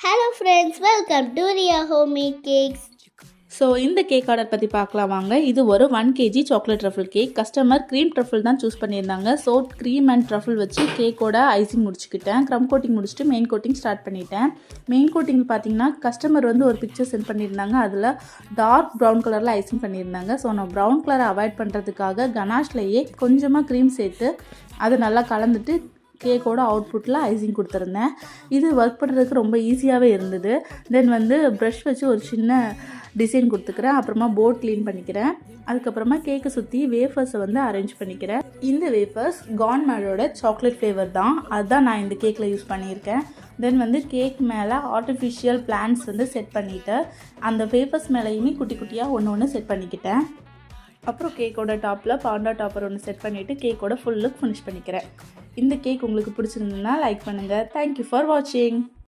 Hello friends, welcome to Ria Homemade Cakes. So இந்த cake order பற்றி பார்க்கலாம் வாங்க. இது ஒரு 1 kg chocolate truffle cake. Customer cream truffle தான் சூஸ் பண்ணியிருந்தாங்க. ஸோ க்ரீம் அண்ட் ட்ரஃபிள் வச்சு கேக்கோட ஐசிங் முடிச்சுக்கிட்டேன். க்ரம் கோட்டிங் முடிச்சுட்டு மெயின் கோட்டிங் ஸ்டார்ட் பண்ணிட்டேன். மெயின் கோட்டிங் பார்த்தீங்கன்னா கஸ்டமர் வந்து ஒரு பிக்சர் சென்ட் பண்ணியிருந்தாங்க. அதில் டார்க் ப்ரௌன் கலரில் ஐசிங் பண்ணியிருந்தாங்க. ஸோ நான் ப்ரௌன் கலரை அவாய்ட் பண்ணுறதுக்காக கனாஷ்லேயே கொஞ்சமாக க்ரீம் சேர்த்து அதை நல்லா கலந்துட்டு கேக்கோட அவுட்புட்டில் ஐசிங் கொடுத்துருந்தேன். இது ஒர்க் பண்ணுறதுக்கு ரொம்ப ஈஸியாகவே இருந்தது. தென் வந்து ப்ரஷ் வச்சு ஒரு சின்ன டிசைன் கொடுத்துக்கிறேன். அப்புறமா போர்ட் க்ளீன் பண்ணிக்கிறேன். அதுக்கப்புறமா கேக்கை சுற்றி வேஃபர்ஸை வந்து அரேஞ்ச் பண்ணிக்கிறேன். இந்த வேஃபர்ஸ் கான்மேடோட சாக்லேட் ஃப்ளேவர் தான். அதுதான் நான் இந்த கேக்கில் யூஸ் பண்ணியிருக்கேன். தென் வந்து கேக் மேலே ஆர்டிஃபிஷியல் பிளான்ட்ஸ் வந்து செட் பண்ணிவிட்டு அந்த வேஃபர்ஸ் மேலேயுமே குட்டி குட்டியாக ஒன்று செட் பண்ணிக்கிட்டேன். அப்புறம் கேக்கோட டாப்பில் பாண்டா டாப்பர் ஒன்று செட் பண்ணிவிட்டு கேக்கோட ஃபுல் லுக் ஃபினிஷ் பண்ணிக்கிறேன். இந்த கேக் உங்களுக்கு பிடிச்சிருந்ததுன்னா லைக் பண்ணுங்கள். தேங்க்யூ ஃபார் வாட்சிங்.